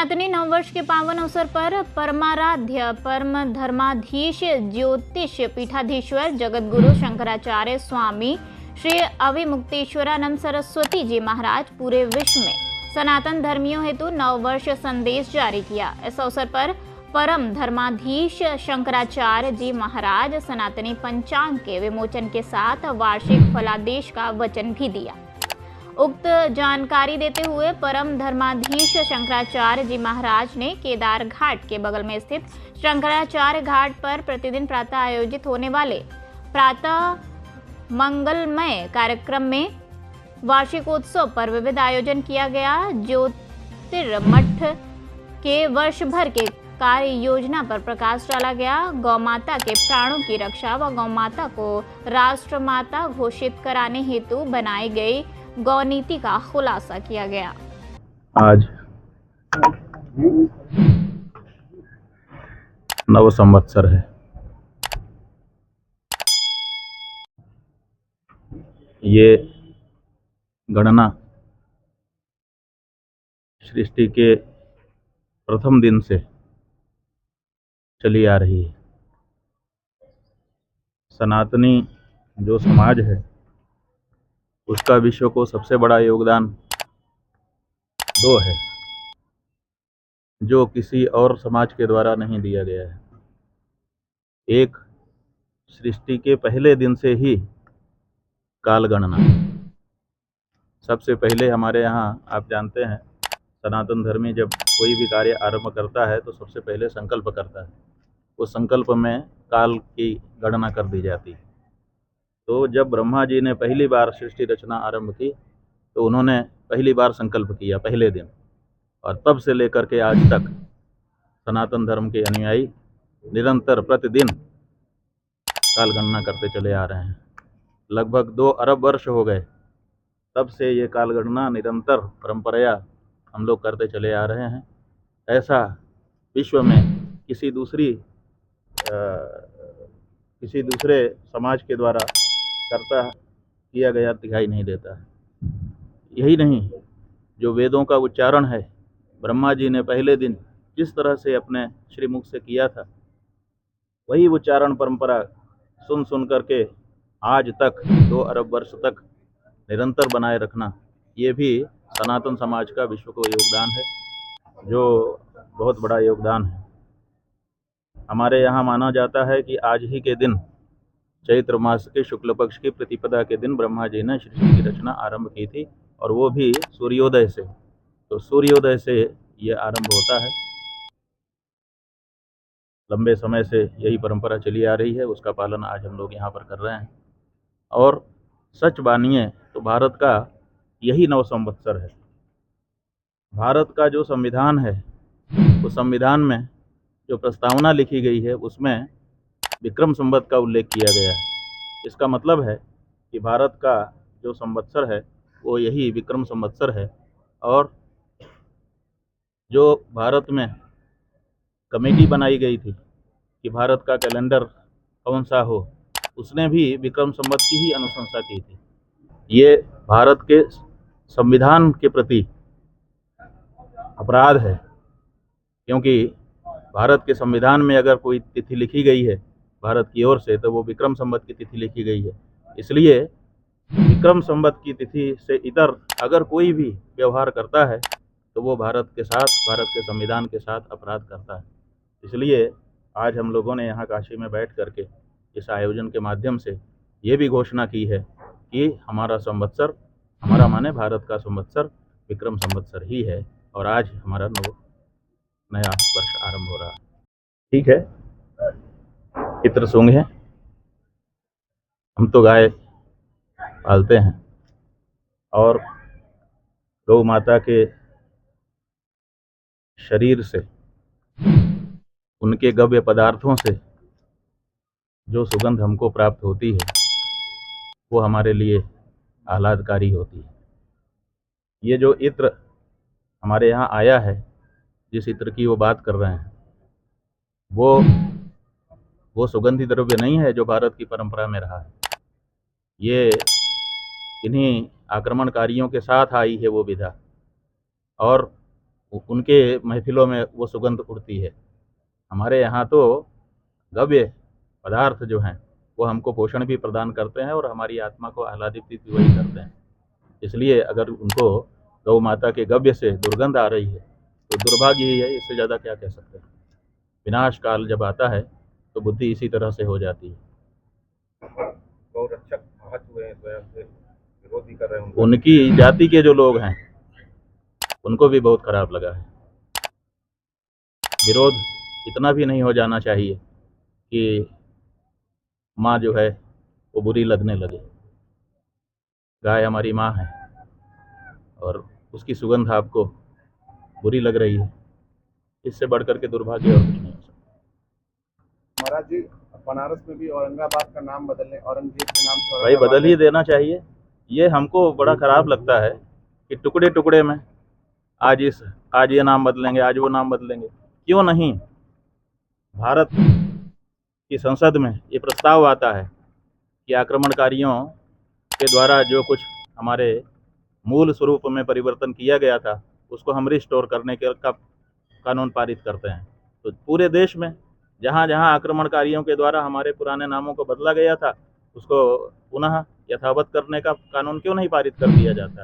सनातनी नववर्ष के पावन अवसर पर परमाराध्य परम धर्माधीश ज्योतिष पीठाधीश्वर जगतगुरु शंकराचार्य स्वामी श्री अविमुक्तेश्वरानंद सरस्वती जी महाराज पूरे विश्व में सनातन धर्मियों हेतु नववर्ष संदेश जारी किया। इस अवसर पर परम धर्माधीश शंकराचार्य जी महाराज सनातनी पंचांग के विमोचन के साथ वार्षिक फलादेश का वचन भी दिया। उक्त जानकारी देते हुए परम धर्माधीश शंकराचार्य जी महाराज ने केदार घाट के बगल में स्थित शंकराचार्य घाट पर प्रतिदिन प्रातः आयोजित होने वाले प्रातः मंगलमय कार्यक्रम में वार्षिकोत्सव पर विविध आयोजन किया गया। ज्योतिर्मठ के वर्ष भर के कार्य योजना पर प्रकाश डाला गया। गौ माता के प्राणों की रक्षा व गौ माता को राष्ट्र माता घोषित कराने हेतु बनाई गई गौ नीति का खुलासा किया गया। आज नव संवत्सर है। ये गणना सृष्टि के प्रथम दिन से चली आ रही है। सनातनी जो समाज है उसका विश्व को सबसे बड़ा योगदान दो है, जो किसी और समाज के द्वारा नहीं दिया गया है। एक, सृष्टि के पहले दिन से ही काल गणना। सबसे पहले हमारे यहाँ आप जानते हैं, सनातन धर्मी जब कोई भी कार्य आरंभ करता है तो सबसे पहले संकल्प करता है। उस संकल्प में काल की गणना कर दी जाती है। तो जब ब्रह्मा जी ने पहली बार सृष्टि रचना आरंभ की तो उन्होंने पहली बार संकल्प किया पहले दिन, और तब से लेकर के आज तक सनातन धर्म के अनुयायी निरंतर प्रतिदिन काल गणना करते चले आ रहे हैं। लगभग 2 अरब वर्ष हो गए तब से ये काल गणना निरंतर परंपराया हम लोग करते चले आ रहे हैं। ऐसा विश्व में किसी दूसरे समाज के द्वारा करता किया गया दिखाई नहीं देता है। यही नहीं, जो वेदों का उच्चारण है, ब्रह्मा जी ने पहले दिन जिस तरह से अपने श्रीमुख से किया था, वही उच्चारण परंपरा सुन सुन करके आज तक 2 अरब वर्ष तक निरंतर बनाए रखना, ये भी सनातन समाज का विश्व को योगदान है, जो बहुत बड़ा योगदान है। हमारे यहाँ माना जाता है कि आज ही के दिन, चैत्र मास के शुक्ल पक्ष की प्रतिपदा के दिन ब्रह्मा जी ने सृष्टि की रचना आरंभ की थी, और वो भी सूर्योदय से। तो सूर्योदय से ये आरंभ होता है। लंबे समय से यही परंपरा चली आ रही है, उसका पालन आज हम लोग यहाँ पर कर रहे हैं। और सच मानिए तो भारत का यही नव संवत्सर है। भारत का जो संविधान है, उस संविधान में जो प्रस्तावना लिखी गई है उसमें विक्रम संवत का उल्लेख किया गया है। इसका मतलब है कि भारत का जो संवत्सर है वो यही विक्रम संवत्सर है। और जो भारत में कमेटी बनाई गई थी कि भारत का कैलेंडर कौन सा हो, उसने भी विक्रम संवत की ही अनुशंसा की थी। ये भारत के संविधान के प्रति अपराध है, क्योंकि भारत के संविधान में अगर कोई तिथि लिखी गई है भारत की ओर से, तो वो विक्रम संवत की तिथि लिखी गई है। इसलिए विक्रम संवत की तिथि से इतर अगर कोई भी व्यवहार करता है तो वो भारत के साथ, भारत के संविधान के साथ अपराध करता है। इसलिए आज हम लोगों ने यहाँ काशी में बैठ करके इस आयोजन के माध्यम से ये भी घोषणा की है कि हमारा संवत्सर, हमारा माने भारत का संवत्सर विक्रम संवत्सर ही है, और आज हमारा नया वर्ष आरंभ हो रहा है। ठीक है, पितृ सूंग है, हम तो गाय पालते हैं, और गौ माता के शरीर से, उनके गव्य पदार्थों से जो सुगंध हमको प्राप्त होती है वो हमारे लिए आह्लादकारी होती है। ये जो इत्र हमारे यहाँ आया है, जिस इत्र की वो बात कर रहे हैं, वो सुगंधी द्रव्य नहीं है जो भारत की परंपरा में रहा है। ये इन्हीं आक्रमणकारियों के साथ आई है वो विधा, और उनके महफिलों में वो सुगंध उड़ती है। हमारे यहाँ तो गव्य पदार्थ जो हैं वो हमको पोषण भी प्रदान करते हैं और हमारी आत्मा को आह्लादित भी वही करते हैं। इसलिए अगर उनको गौ माता के गव्य से दुर्गंध आ रही है तो दुर्भाग्य ही है, इससे ज़्यादा क्या कह सकते हैं। विनाश काल जब आता है तो बुद्धि इसी तरह से हो जाती है। गौरक्षक आहत हुए हैं, स्वयं से विरोध भी कर रहे हैं उनकी जाति के जो लोग हैं उनको भी बहुत खराब लगा है। विरोध इतना भी नहीं हो जाना चाहिए कि माँ जो है वो बुरी लगने लगे। गाय हमारी माँ है और उसकी सुगंध आपको बुरी लग रही है, इससे बढ़कर के दुर्भाग्य और कुछ नहीं हो सकता। महाराज जी, बनारस में भी औरंगाबाद का नाम बदलने, औरंगजेब के नाम से भाई बदल ही देना चाहिए। ये हमको बड़ा खराब लगता है कि टुकड़े टुकड़े में आज ये नाम बदलेंगे, आज वो नाम बदलेंगे। क्यों नहीं? भारत की संसद में ये प्रस्ताव आता है कि आक्रमणकारियों के द्वारा जो कुछ हमारे मूल स्वरूप में परिवर्तन किया गया था उसको हम रिस्टोर करने के का कानून पारित करते हैं। तो पूरे देश में जहाँ जहाँ आक्रमणकारियों के द्वारा हमारे पुराने नामों को बदला गया था उसको पुनः यथावत करने का कानून क्यों नहीं पारित कर दिया जाता है?